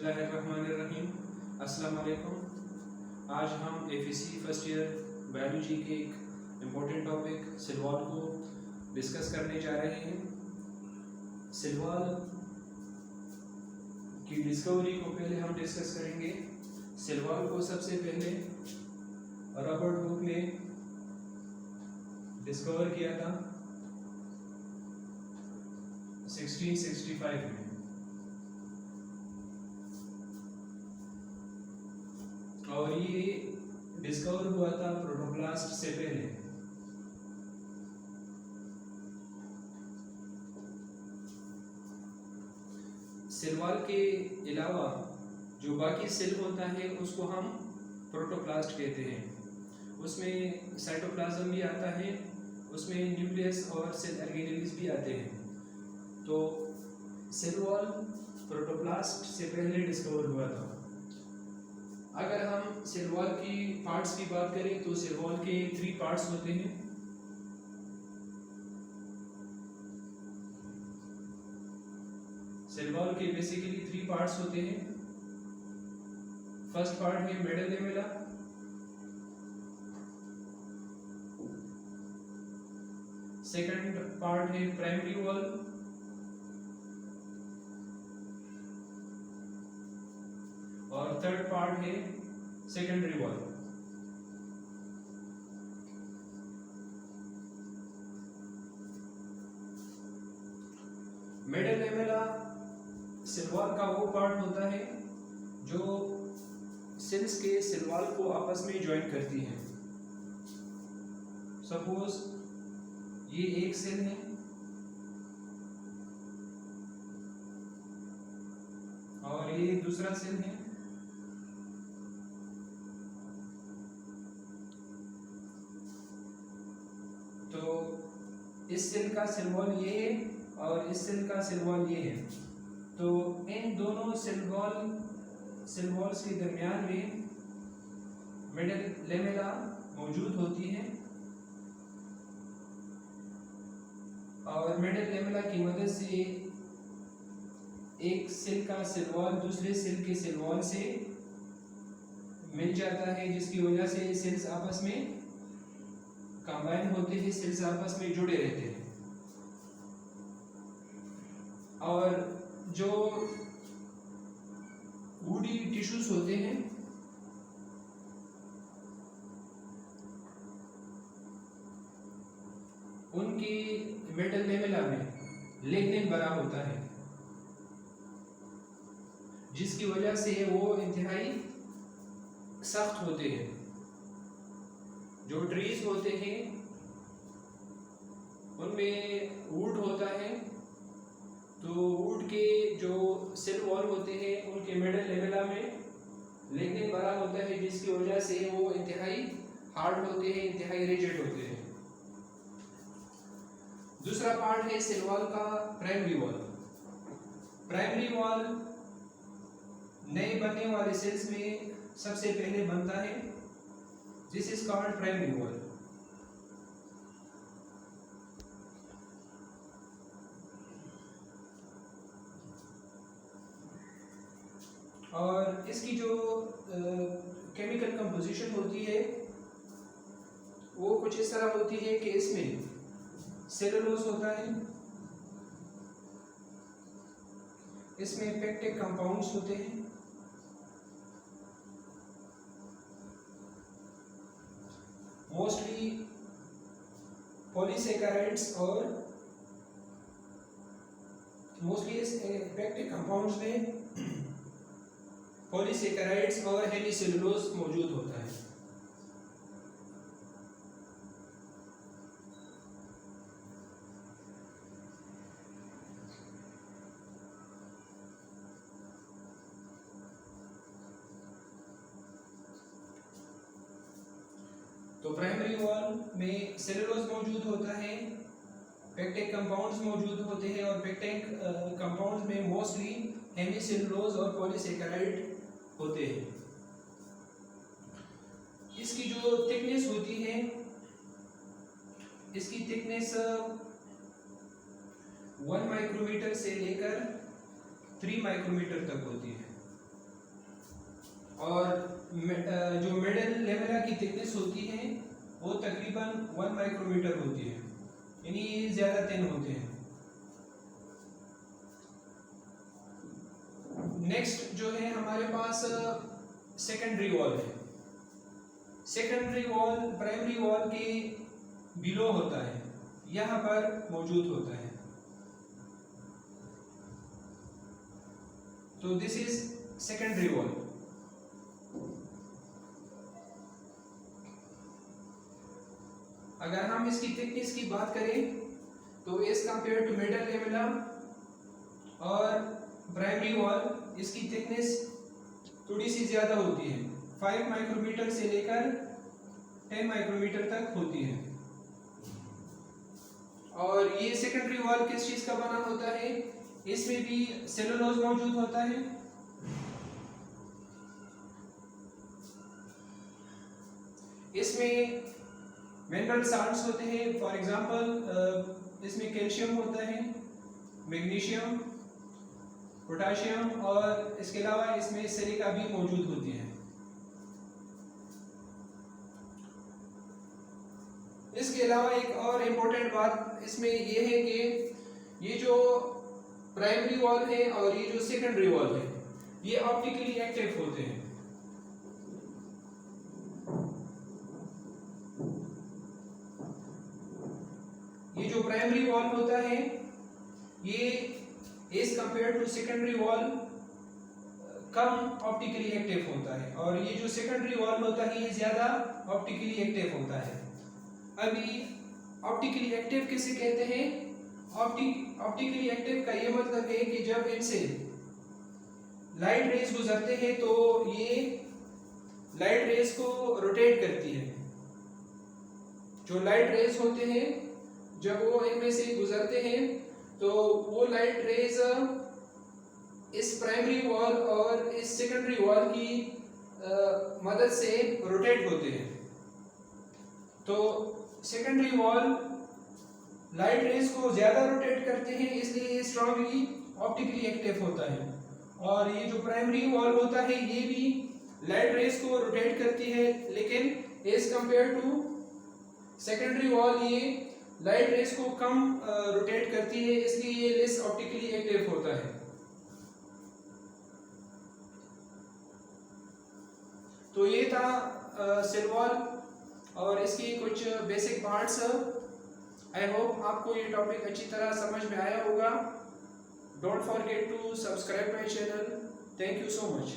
बिस्मिल्लाहिर्रहमानिर्रहीम। अस्सलाम वालेकुम। आज हम एफएससी फर्स्ट ईयर बायोलॉजी के एक इम्पोर्टेंट टॉपिक सेल वॉल को डिस्कस करने जा रहे हैं। सेल वॉल की डिस्कवरी को पहले हम डिस्कस करेंगे। सेल वॉल को सबसे पहले रॉबर्ट हुक ने डिस्कवर किया था 1665 में, और ये डिस्कवर हुआ था प्रोटोप्लास्ट से पहले। सेल वॉल के अलावा जो बाकी सेल होता है उसको हम प्रोटोप्लास्ट कहते हैं। उसमें साइटोप्लाज्म भी आता है, उसमें न्यूक्लियस और सेल ऑर्गेनेल्स भी आते हैं। तो सेल वॉल प्रोटोप्लास्ट से पहले डिस्कवर हुआ था। अगर हम सेल वॉल की पार्ट्स की बात करें तो सेल वॉल के 3 पार्ट्स होते हैं। सेल वॉल के बेसिकली 3 पार्ट्स होते हैं। फर्स्ट पार्ट है मिडल लेमेला, सेकंड पार्ट है प्राइमरी वॉल, और थर्ड पार्ट है secondary wall. Middle lamella cell wall का वो पार्ट होता है जो सेल्स के सेल वॉल को आपस में ज्वाइन करती हैं। सपोज ये एक सेल है और ये दूसरा सेल है, तो इस सेल का सेल वॉल ये है और इस सेल का सेल वॉल ये है। तो इन दोनों सेल वॉल्स के दरमियान में मिडल लेमेला मौजूद होती है, और मिडल लेमेला की मदद से एक सेल का सेल वॉल दूसरे सेल के सेल वॉल से मिल जाता है, जिसकी वजह से सेल्स आपस में कंबाइन होते हैं, सेल्स आपस में जुड़े रहते हैं। और जो वुडी टिश्यूज होते हैं उनकी मिडल लेमेला में लिग्निन बना होता है, जिसकी वजह से वो इंतहाई सख्त होते हैं। जो ट्रीज होते हैं उनमें वुड होता है, तो वुड के जो सेल वॉल होते हैं उनके मिडल लेमेला में लिग्निन बना होता है, जिसकी वजह से वो इंतहाई हार्ड होते हैं, इंतहाई रिजिड होते हैं। दूसरा पार्ट है सेल वॉल का प्राइमरी वॉल। प्राइमरी वॉल नए बनने वाले सेल्स में सबसे पहले बनता है, this is called primary wall. और इसकी जो केमिकल कंपोजिशन होती है वो कुछ इस तरह होती है कि इसमें सेलुलोज होता है, इसमें पेक्टिक कंपाउंड्स होते हैं, मोस्टली पॉलीसेकेराइड्स, और मोस्टली इस पेक्टिक कंपाउंड्स में पॉलीसेकेराइड्स और हेमीसेलुलोज मौजूद होता है। तो प्राइमरी वॉल में सेलुलोज मौजूद होता है, पेक्टिक कंपाउंड्स मौजूद होते हैं, और पेक्टिक कंपाउंड्स में मोस्टली हेमीसेलुलोज और पॉलीसेकेराइड होते हैं। इसकी जो थिकनेस होती है, इसकी थिकनेस 1 माइक्रोमीटर से लेकर 3 माइक्रोमीटर तक होती है। और जो मिडल लेवल की थिकनेस होती है वो तकरीबन 1 माइक्रोमीटर होती है, यानी ये ज़्यादा थिन होते हैं। नेक्स्ट जो है हमारे पास सेकेंडरी वॉल है। सेकेंडरी वॉल प्राइमरी वॉल के बिलो होता है, यहाँ पर मौजूद होता है। तो दिस इज सेकेंडरी वॉल। अगर हम इसकी थिकनेस की बात करें तो एज कंपेयर टू मिडल लेवला और प्राइमरी वॉल इसकी थिकनेस थोड़ी सी ज्यादा होती है, 5 माइक्रोमीटर से लेकर 10 माइक्रोमीटर तक होती है। और ये सेकेंडरी वॉल किस चीज का बना होता है? इसमें भी सेलुलोज मौजूद होता है। इसमें मिनरल साल्ट्स होते हैं, फॉर एग्जांपल इसमें कैल्शियम होता है, मैग्नीशियम, पोटाशियम, और इसके अलावा इसमें सिलिका भी मौजूद होती है। इसके अलावा एक और इम्पोर्टेंट बात इसमें यह है कि ये जो प्राइमरी वॉल है और ये जो सेकेंडरी वॉल है ये ऑप्टिकली एक्टिव होते हैं। ये जो प्राइमरी वॉल होता है ये as compare to secondary wall कम ऑप्टिकली एक्टिव होता है, और ये जो सेकेंडरी वॉल होता है ये ज्यादा ऑप्टिकली एक्टिव होता है। अभी ऑप्टिकली एक्टिव किसे कहते हैं? ऑप्टिकली एक्टिव का ये मतलब है कि जब इनसे लाइट रेज गुजरते हैं तो ये लाइट रेज को रोटेट करती है। जो लाइट रेज होते हैं जब वो इनमें से गुजरते हैं तो वो लाइट रेज इस प्राइमरी वॉल और इस सेकेंडरी वॉल की मदद से रोटेट होते हैं। तो सेकेंडरी वॉल लाइट रेज को ज्यादा रोटेट करते हैं, इसलिए ये स्ट्रांगली ऑप्टिकली एक्टिव होता है। और ये जो प्राइमरी वॉल होता है ये भी लाइट रेज को रोटेट करती है, लेकिन as compare to secondary wall ये लाइट रेज को कम रोटेट करती है, इसलिए ये लेस ऑप्टिकली एक्टिव होता है। तो ये था सेल वॉल और इसकी कुछ बेसिक पार्ट्स। आई होप आपको ये टॉपिक अच्छी तरह समझ में आया होगा। Don't forget to subscribe my channel. Thank you so much.